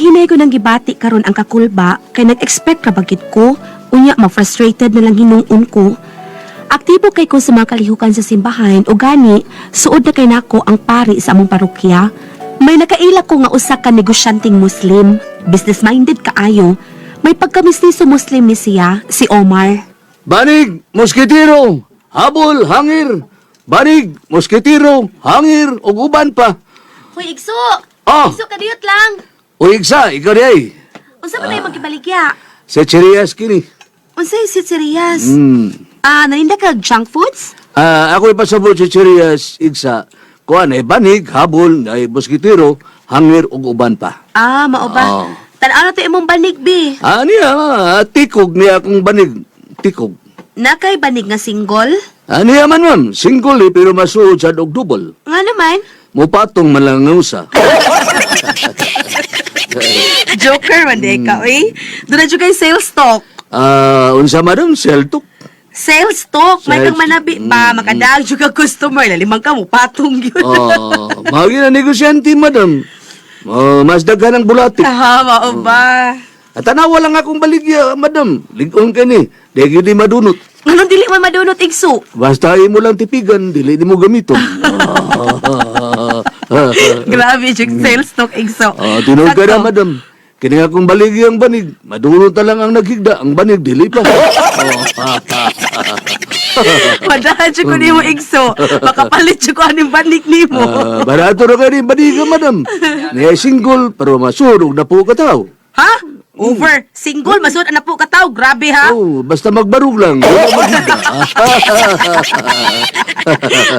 Hinay-hinay ko nang gibati karon ang kakulba kay nag-expect ra bagid ko, unya ma-frustrated na lang hinuon ko. Aktibo kay ko sa mga kalihukan sa simbahan o gani, suod na kay nako ang pari sa among parokya. May nakaila ko nga usa ka negosyanteng Muslim, business-minded kaayo. May pagkamistiso Muslim ni siya, si Omar. Banig, moskitero, habol, hangir. Banig, moskitero, hangir, ug uban pa. Hoy, Igso! Ah. Igso, kadiyot lang! Uigsa, ikaw di ay. Unsa man tayo magkibaligya? Sa Chirias kini. Unsay si Serias? Hmm. Naninda ka junk foods? Ako ipasabot sa Chirias, igsa. Kuan ay banig, habol, ay moskitero, hangir, ug uban pa. Mao ba? Oh. Tan-ano to imong banig, bi? Niya, tikog niya akong banig. Tikog. Nakay banig nga single? Niya man ma'am, single pero masuod sa og double. Nga naman? Mupatong man lang nga usa. Joker man di ka, eh. Doon na dyan kay sales talk. Unsa madam, seltok. Sales talk, may Sales- kang manabi pa, makadag juga customer, lalimang ka mo, patong yun. Magi na negosyante madam. Mas daghan ang bulatik. Mao ba? At tanawa lang akong baligya, madam. Ligon ka ni. Degi di madunot. Anong dili man madunot, Igso? Basta mo lang tipigan, dili di mo gamiton. Grabe, yung sales talk, Igso. Tinuod ka na, Sakto. madam. Kini akong baligya ang banig. Madunot na lang ang naghigda. Ang banig, dili pa. Madahan siya ko ni mo, Igso. Makapalit siya ko anong banig ni mo. Barato na ka rin, baniga, madam. Niya single, pero masurog na po ka tao. Ha? Over. Single, masud na po kataw. Grabe, ha? Basta magbarug lang. Wala maghigda.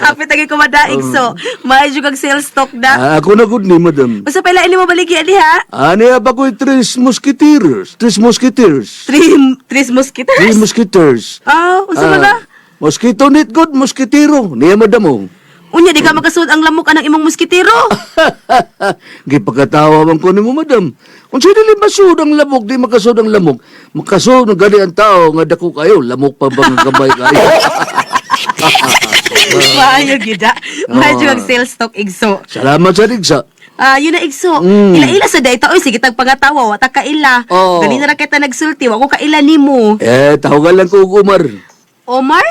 Kapit lagi ko madaig, so. Maayos yung kag sales talk na. Ako na good ni, madam. Basta pala ini mo baligya di, ha? Niya pa ko'y tres musketeers. Tres musketeers. Three mosquitoes? Three musketeers. Unsa ba na? Mosquito net good, musketero. Niya, madam, oh. Unya, di ka magkasuot ang lamok anang imong moskitero. Gipagkatawa man ko ni mo, madam. Kung sino dili masud ang lamok, di makasud ang lamok. Makasud ng gali ang tao, nga dako kayo, lamok pa bang gabay kayo. Maayo, gida. Maayo ang sales talk, Igso. Salamat sa digsa. Yun na, Igso. Mm. Ila-ila sa dayta. Oy, sige, tagpangatawa. Wata ka ila. Oo. Dali na ra kita nagsulti. Wako ka ila ni mo. Tawagan lang ko og Omar. Omar?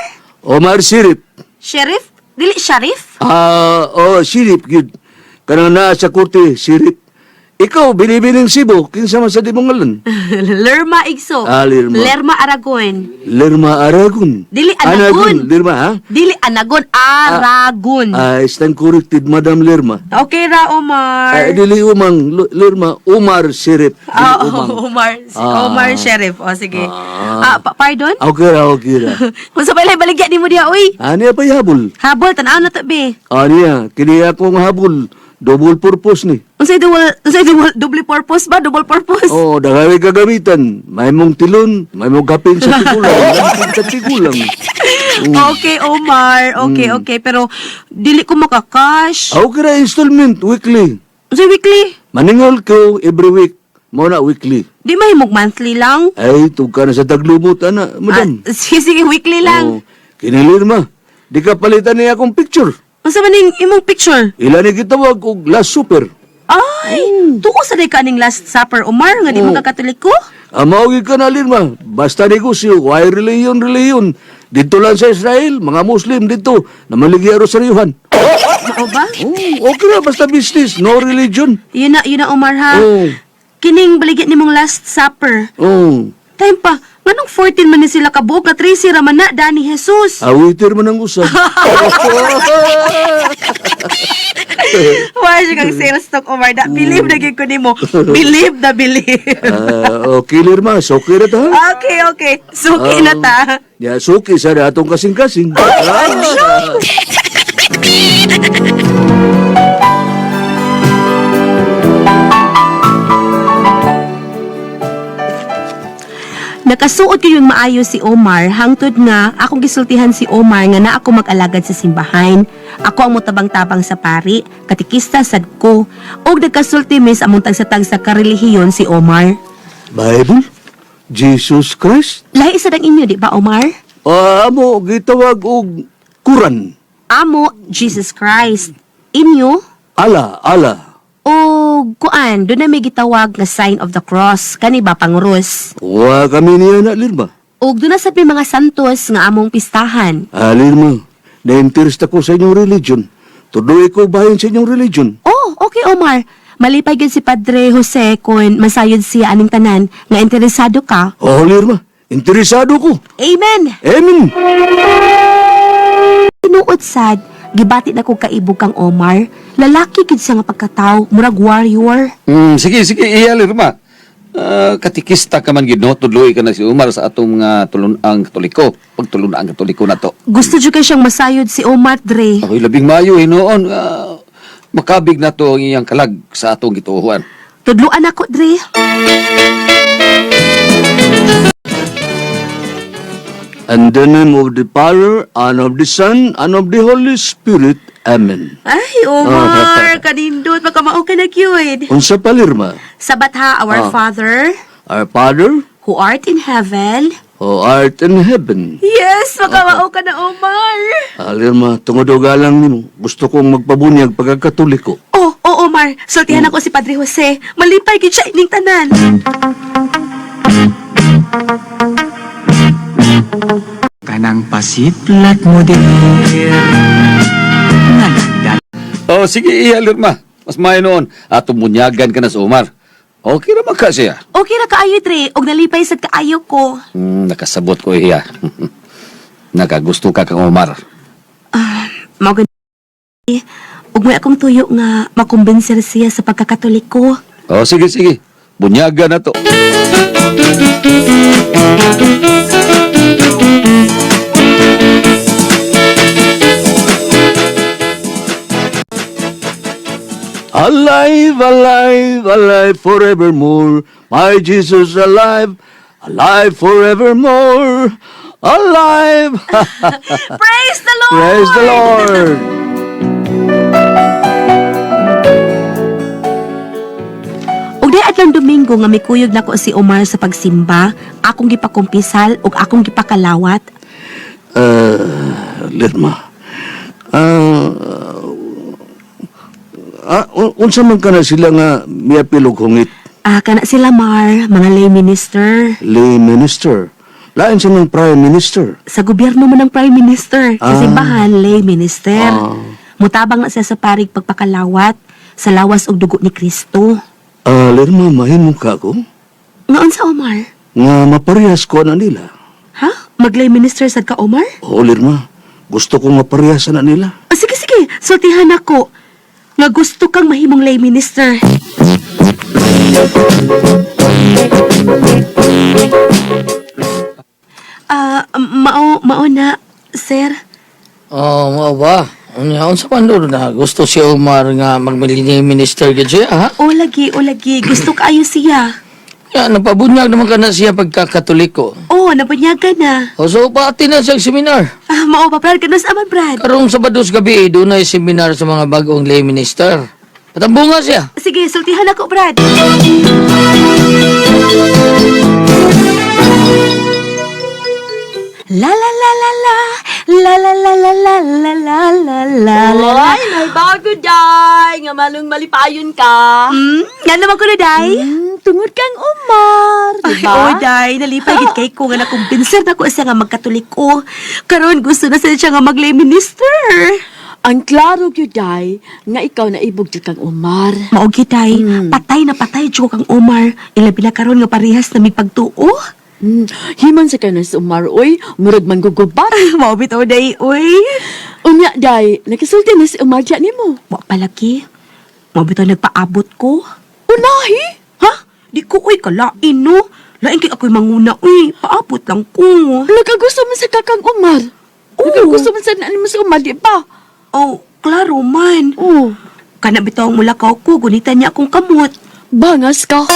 Omar Sirip. Sheriff? Dili, Sharif? Sirip, yun. Kanang naa sa kurte, Sirip. Ikaw, binibining Cebu, kinsa man sa di mong ngalan. Lerma, Igso. Lerma. Lerma Aragon. Lerma Aragon. Dili, Anagon. Lerma, ha? Dili, Anagon. Aragon. Stand corrected, Madam Lerma. Okay ra, Omar. Dili umang, Lerma, Omar Sirip. Omar. Omar Sheriff. O, sige. Pardon? Okay ra. Kung sa balay baligya ni mo diha, uy. Niya pa habol. Habol, tanaw na to, be. Niya, kini akong habol. Double purpose ni. Unsay double purpose ba? Double purpose? Dagay kagamitan. May mong tilon, may mong gapin sa tigulang, lampin sa tigulang. Okay, Omar. Okay. Pero, dili ko makakash. Okay ra installment, weekly. Unsay weekly? Maningol ko every week. Mo na weekly. Di mahimog monthly lang? Ay, tugka na sa taglubot, ana, madam. Sige, weekly lang. Kinilir ma. Di ka palitan niya akong picture. Unsa man ning imong picture? Ila ni kitawag og last super. Ay, tuko sa day kaning last supper, Omar, nga di mo kakatoliko? Maugi ka na lirma. Basta negosyo, why reliyon. Dito lang sa Israel, mga Muslim dito, na maligya rosaryuhan. Mao ba? Okay na, basta business, no religion. Yun na, Omar, ha? Kining baligya nimong last supper. Time pa, nganong 14 man ni sila kabog, na 13 raman na, Dani Jesus. Awiter man ang usap. Why siya kang sales talk, Omar? Believe na gyud ko nimo. Believe na believe. Okay, lirma, suki na ta. Okay. Suki na ta. Ya, suki sa atong kasing-kasing. Nakasuot ko yung maayo si Omar, hangtod nga akong gisultihan si Omar nga na ako mag-alagad sa simbahan. Ako ang mutabang-tabang sa pari, katikista sad ko, og nagkasulti mis among tagsa-tag sa karelihiyon si Omar. Bible? Jesus Christ? Lahi sa inyo, di ba, Omar? Amo, gitawag og Quran. Amo, Jesus Christ. Inyo? Allah. O kuan, doon na may gitawag nga sign of the cross, kani ba pangurus? Wa kami niya na, Lirma. O doon na sa may mga santos nga among pistahan. Lirma, na-interest ako sa inyong religion. Tuloy ko bayan sa inyong religion. Oh, okay Omar. Malipay gid si Padre Jose kung masayod siya aning tanan nga interesado ka. Oh, Lirma, interesado ko. Amen! Amen. Tinuod sad, gibati na ko kaibog kang Omar. Lalaki gid siya nga pagkatao, murag warrior. Sige, iya, Lirma. Katikista ka man gid no, tudloy ka na si Umar sa atong mga tulunang katoliko. Pagtulunang katoliko na to. Gusto jud kay siyang masayod si Omar, Dre. Ako'y labing mayo hinoon. Makabig na to ang iyang kalag sa atong gituuhan. Tudluan ako, Dre. In the name of the Father, and of the Son, and of the Holy Spirit. Amen. Ay, Omar, kanindot, makamao ka na gyud. Unsa pa, Lirma? Sabat ha, our Father, Our Father, who art in heaven. who art in heaven. Yes, makamao ka na, Omar. Lirma, tungod og galang nimo. Gusto kong magpabunyag pagkakatoliko. Oh, Omar, sultihan ako si Padre Jose. Malipay gid siya ining tanan. Kanang pasiplat mo din nga nagdal. Oh, sige, iya, Lirma. Mas mayo noon. Atong bunyagan ka na sa Umar. Okay naman ka siya. Okay ra kaayo, Dre, og nalipay sad kaayo ko. Nakasabot ko iya. Nakagusto ka kang Umar. Mao gid. Ug may akong tuyo nga makumbensir siya sa pagkakatoliko. Oh, sige. Bunyagan na to. Alive, alive, alive forevermore. My Jesus alive, alive forevermore. Alive. Praise the Lord! Praise the Lord. Ug di adlong Domingo nga mikuyog nako si Omar sa pagsimba, akong gipakumpisal ug akong gipakalawat. Lirma. Unsa man ka na sila nga miapilog hungit, Kana sila Mar, mga lay minister. lay minister. Lain sa ng prime minister. Sa gobyerno mo ng prime minister, sa Ah. simbahan lay minister. Ah. Mutabang na siya sa parig pagpakalawat sa lawas ug dugo ni Kristo. Lirma, mahimong ka ko. Ngaon sa Omar? Nga maparehas ko na nila. Ha? Mag-lay minister sad ka Omar? Oo, Lirma. Gusto kong maparehasan na nila. Sige, sultihan ako. Nga gusto kang mahimong lay minister. Mao na, sir. Oh, mao ba? Unya unsa man do na gusto si Omar nga magmilini minister gid siya, ha? O lagi. Gusto kaayo siya. Ya, napabunyag naman ka na siya pagkakatoliko. Oh, nabunyagan na. O so, paati na sa seminar. Mao ba, Brad? Kanos aman, Brad? Karong Sabados gabi, doon na seminar sa mga bagong lay minister. Patambunga siya. Sige, sultihan ako, Brad. La la la la la la la la la la la la la la la. Ay, may bago, Day. Nga malong malipayon ka. Nga naman ko na, Day. Tungod kang Umar, Ay, diba? oh, Day, nalipay gid kay ko nga nakumbinser na ko siya nga magkatoliko. Karon gusto na siya nga mag-lay minister. Ang klaro gyud, Day, nga ikaw na ibog jud kang Umar. Maogi, Day. Patay na patay jud kang Omar. Ilabi na karon nga parehas na may pagtuo. Himan sa kayo sa Umar, oy, murag man gugubat. Mao bitaw, Day, uy. Unya, Day, nakasulti na si Umar dyan mo. Wa palagi. Mao bitaw nagpaabot ko. Unahi? Ha? Di ko, uy, kalain, no? Lain kay ako'y manguna, uy. Paabot lang ko. Nakagusto man sa kakang Umar. Nakagusto man sa naan mo sa Umar, di ba? Oh, klaro man. Oh, Kana bitaw mula ka ko, gunitan niya akong kamot. bangas ka.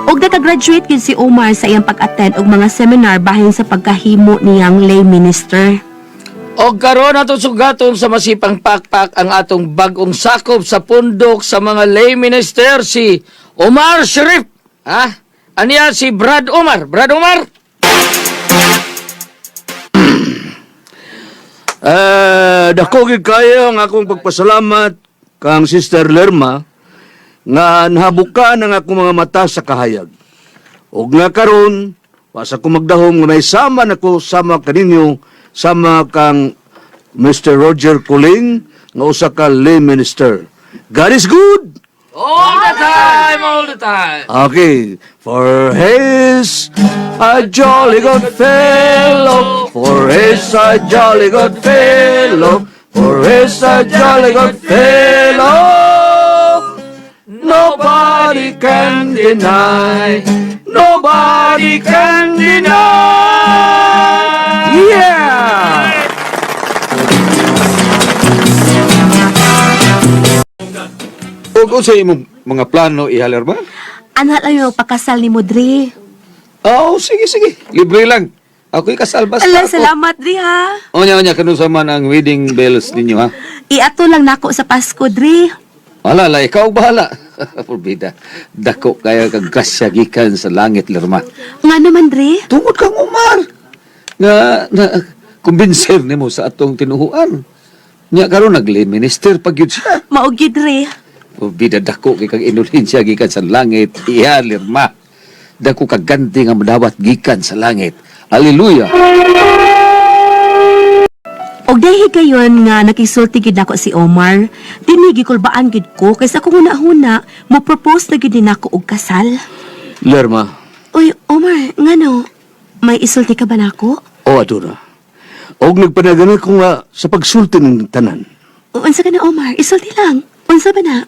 Og naka-graduate yun si Omar sa iyang pag-attend og mga seminar bahin sa pagkahimo niyang lay minister. O karon atong sugaton sa masipang pakpak ang atong bagong sakop sa pundok sa mga lay minister si Omar Sharif. Ha? Aniya si Brad Omar. Brad Omar? Dako gid kayo ang akong pagpasalamat kang Sister Lerma nga nahabukan ang akong mga mata sa kahayag. Og nga karon, wasa ko magdahom nga naisama nako sama kaninyo sama kang Mr. Roger Kuling nga usa ka lay minister. God is good. All the time, all the time. Okay, for he's a jolly good fellow, for he's a jolly good fellow, for he's a jolly good fellow. Nobody can deny, nobody can deny. Yeah! O sa imong mga plano, ihaler ba? Anak lang yung pakasal ni mo, Dre. Oh, sige. Libre lang. Ako'y kasal basta Ala, ako. salamat, Dre, ha. Onya, kanusa man ang wedding bells ninyo, ha? Iato lang nako sa Pasko, Dre. Wala, ikaw bahala. Porbida, dako kaya kag grasya gikan sa langit, Lerma. Nga naman, Dre. Tungod kang Umar. Nga, kumbinser nimo sa atong tinuhuan. Nya karon nag-lay minister pag yun siya. Maugid, Dre. Porbida, dako kay kag inulensya gikan sa langit. Iya, Lerma. Dako kag ganti nga madawat gikan sa langit. Hallelujah. Og dahil gayon nga nakisulti gid nako si Omar, dinigi kulbaan gid ko kaysa kung una-huna mo propose na gid din nako og kasal. Lerma, Uy, Omar, ngano? May isulti ka ba nako? o aduna. Og nagpanagana ko nga sa pagsulti ng tanan. Unsa ka na, Omar? Isulti lang. Unsa ba na?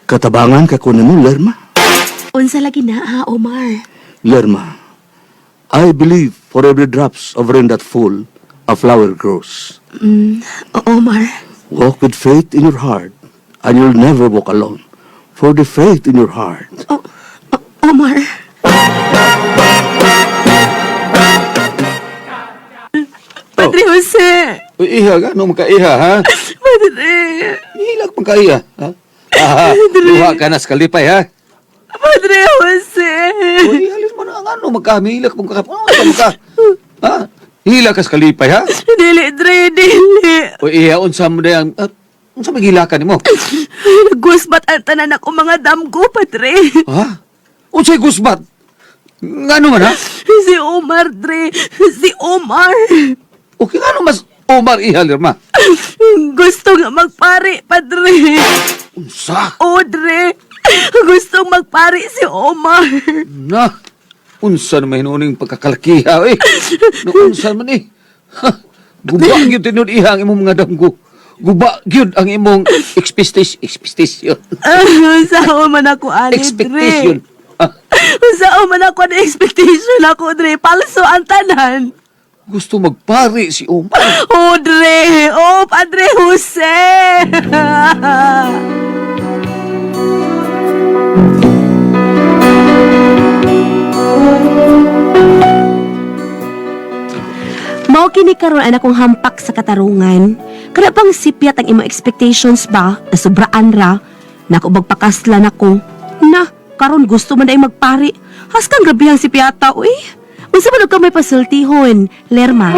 Katabangan ka ko na mo, Lerma. Unsa lagi na, ha, Omar? Lerma, I believe for every drops of rain that fall, a flower grows. Omar. Walk with faith in your heart, and you'll never walk alone. For the faith in your heart. Omar. Padre Jose. Uy, iha ka? Ano makaiha, ha? Padre. Hilak magkaiha, ha? Luha ka na sa kalipay, ha? Padre Jose. Uy, halis mo na ang ano, magkamilak mong kakap. Ano ka? Ha? Hilak ka sa kalipay, ha? Dili, Dre, dili. Uy, iha, unsa mo na yung... unsa magilakan mo? Gusbat ang tanan ako mga damgo, Padre. Ha? Unsa'y gusbat? Ngano man, ha? Si Omar, Dre. Si Omar. Okay, ngano mas Omar iha, Lerma? Gusto nga magpari, Padre. Unsa? O, Dre. Gustong magpari si Omar. Na, unsa naman hinuning pagkakalakiha, eh. No, unsa man, eh. Ha, guba gyud tinud iha ang imong mga damgo. Guba gyud ang imong expectation. Saan man ako, ani, Expectation. Dre. Ah, Saan man ako na expectation ako, Dre. Palso ang tanan. gusto magpari si Omar. Oh, Dre. Oh, Padre Jose. Mao kini karon ana kong hampak sa katarungan. Kada bang sipyat ang imong expectations ba? Nasubraan ra. Nako magpakaslan ako. Na, karon gusto man ay magpari. Haskang gabi ang sipyata, uy. Unsa man og kamay pasultihon, Lerma?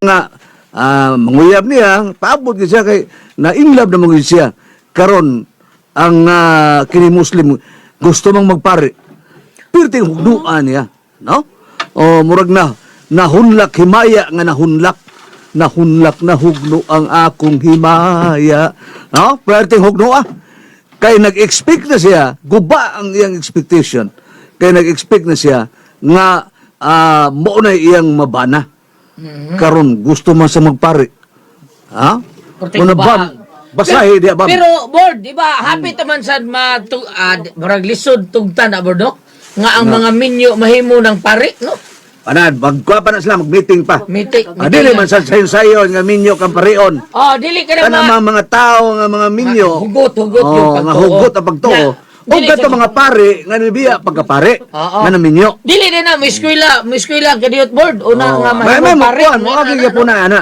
Nga, manguyab niya, paabot ka siya kay na-inlove na mga siya. Karon ang kini Muslim gusto mang magpare. Pirti hugnuan niya, no? O murag na nahunlak himaya nga nahunlak na hugno ang akong himaya. No? Pirti hugno kay nag-expect na siya, guba ang iyang expectation. Kay nag-expect na siya nga mo na iyang mabana. Karon gusto man sa magpare. Ha? Korte Una gubahan. bam, basahi di bam. Pero, Board, di ba, happy taman sa marag lisod tugtan na, Board, no? Nga ang mga minyo mahimo ng pari, no? Panad, magkuha pa na sila, mag-meeting pa. Meeting. Dili man sa sayon-sayon nga minyo kang parion. Oh, dili ka na Kana mga tao nga mga minyo. Hugot yung nga pagtuo. hugot ang pagtuo. O Dili gato ka- mga pare nga nibiya pagkapare. Oo. Nga na minyo. Dili din na, mo eskwela, kadiyot, Board. Una nga May mahimo mo pari. kuan, mo agi po na ana.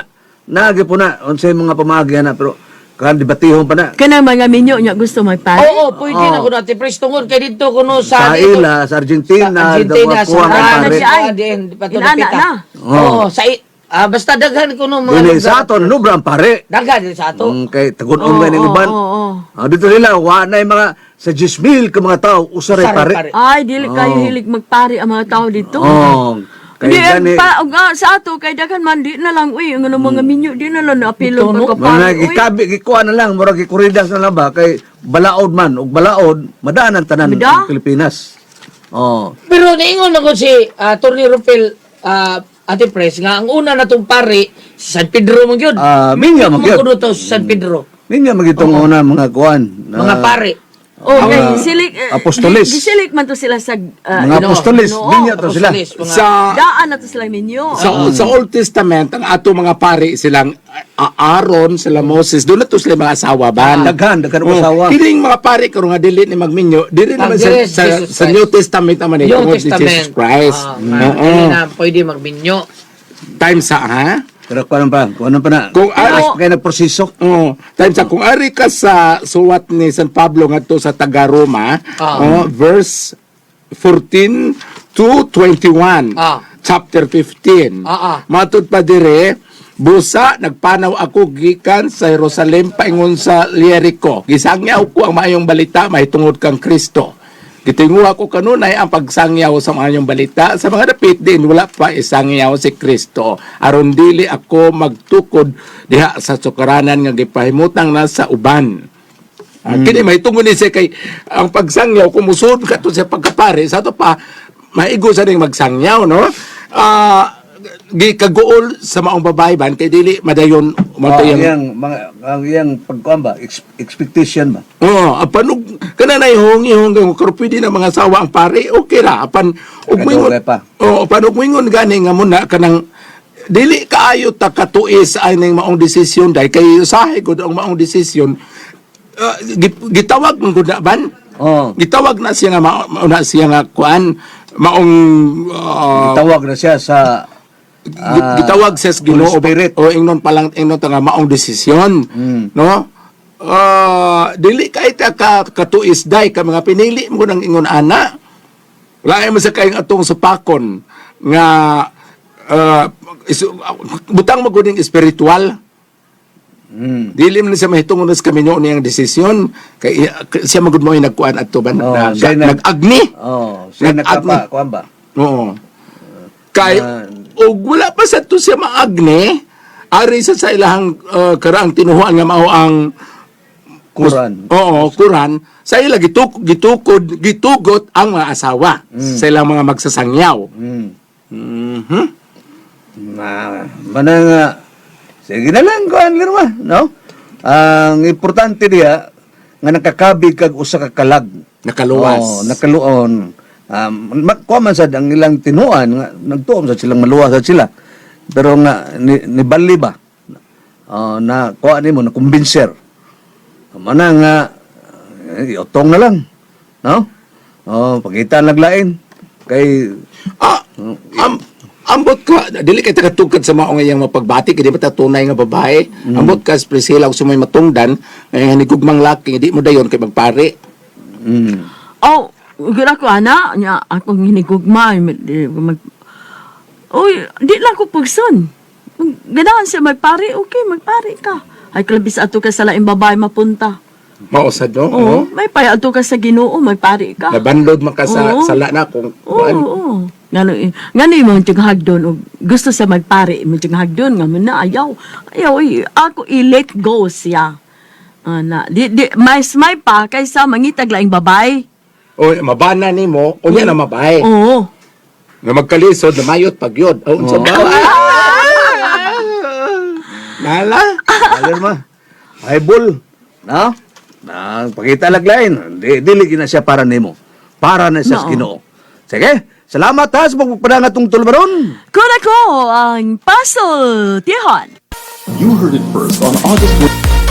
Naagi po na unsay mga pamagi ana pero kan debatihon pa na. Kanang mga minyo niya gusto magpare. Oo, pwede na ko natin pres tungod kay dito kuno Sa sa dito. ila, sa Argentina, Argentina, daw kuha sa ng Ana pare. siya. Ay, din, patulog inana kita. na. Oo, sa basta daghan kuno mga Dili lugar. sa aton, nubra ang pare. Daghan din sa ato. Kay tagun-on nga ng uban. oo. Dito nila, wa na yung mga sa 10,000 ka mga tao, usaray Usaray pare. pare. Ay, dili kayo hilig magpare ang mga tao dito. Oh, Di, kay gani. sa ato, kay dagan man, di na lang, uy, ang mga minyo, di na lang naapilo Ito, no? Mga pagkapare, uy. gikabi, gikuha na lang, murag gikuridas na lang ba, kay balaod man, o balaod, madaan ang tanan Mada? ng Pilipinas. Oh. Pero niingon ako si Tony Rupel Ate Pres nga ang una natong pare si San Pedro man gyud. Minya man gyud. Kuno to sa San Pedro. Ninya magitong una mga kuan. Mga pare. Okay, Mga silik, apostolis. gisilik man to sila sa, Mga Ginoo, apostolis, Ginoo. ninya to sila. Apostolis, mga- Sa daan na to sila minyo. sa Old Testament ang ato mga pari silang Aaron, sila Moses, doon na to sila mga asawa ban. Daghan usawa. Kining mga pari karon nga dili ni magminyo, dili naman sa, yes, sa, Jesus sa Christ. New Testament naman ni New tungod ni Testament. Jesus Christ. Hindi na pwede magminyo. Time sa ha? Pero kuan pa na. Kung Kung kay nagproseso. Time sa kung ari ka sa suwat ni San Pablo ngadto sa taga Roma, verse 14 to 21. Chapter 15. Matud pa dire, busa nagpanaw ako gikan sa Jerusalem paingon sa Jericho. Gisangyaw ko ang maayong balita mahitungod kang Kristo. Gitinguha ko kanunay ang pagsangyaw sa maayong balita. Sa mga dapit din wala pa isangyaw si Kristo. Aron dili ako magtukod diha sa sukaranan nga gipahimutang na sa uban. Kini mahitungod ni siya kay ang pagsangyaw kumusod ka to sa pagkapare sa to pa maigo sa ning magsangyaw no. Gikagool sa maong babae ban kay dili madayon Yang mga yang pagkuan ba expectation ba. apan og kana nay hongi-hongi kung pwede na mga sawa ang pare okay ra apan ug mingon Kadugay pa. apan ug mingon gani nga muna kanang dili kaayo ta katuis ay ning maong desisyon dai kay usahay gud ang maong desisyon gitawag man gud na ban gitawag na siya nga mauna siya nga kuan maong Tawag na siya sa gitawag sa Ginoo Spirit. o ingnon palang ingnon ta nga maong desisyon no dili kay ta katuis day ka mga pinili mo nang ingon ana lain mo sa kayong atong supakon nga butang mo gud spiritual dili man siya mahitungod sa kaminyo niyang desisyon kay siya magud mo nagkuan adto ba siya nag-agni siya Nag-agni. nakapa kuan ba. oo kay og wala pa sa to siya maagne ari sa ilahang karaang tinuhuan nga mao ang Quran. Oo, Quran. Sa ila gitugot ang mga asawa sa ilang mga magsasangyaw. Manang sige na lang kuan lirma, no? Ang importante diya nga nakakabig kag usa ka kalag. Nakaluwas. Nakaluon. Kuha man sad ang ilang tinuan nga nagtuom sa silang maluwas sad sila. Pero nga ni bali ba? Na kuha nimo na kumbinser. Manang iotong na lang, no? Pakita naglain kay Ambot ka, dili kay takatugkad sa maong ngayang mapagbati, kaya di ba tatunay nga babae? Ambot ka, Priscilla, kung sumay matungdan, ngayon nigugmang laki, hindi mo dayon kay magpare. Oh, gira ko ana, nya akong hinigugma, Uy, di lang ko pugson. Ganahan siya magpare, okay, magpare ka. Ay, kalabis ato ka sa laing babae mapunta. Mausad, no? Oo, may paya ato ka sa Ginoo, magpare ka. Nabandod man ka sa Oo. sala na kung Oo. Ngano yung tighag doon, o gusto sa magpare, yung tighag doon, nga muna, ayaw, ako i-let go siya. May pa, kaysa mangitag laing babay. o mabana ni mo, o niya na mabahay. Oo. Nga magkalisod, namayot pagyod. O, unsa ba? Nala? lirma. Bible, no? Pakita laglain. Dili na siya para nimo. Para na siya sa Ginoo. Sige. Salamat ha sa pagpapadang atong tulbaron. Kuna ko ang puzzle, Tihon. You heard it first on August 1st.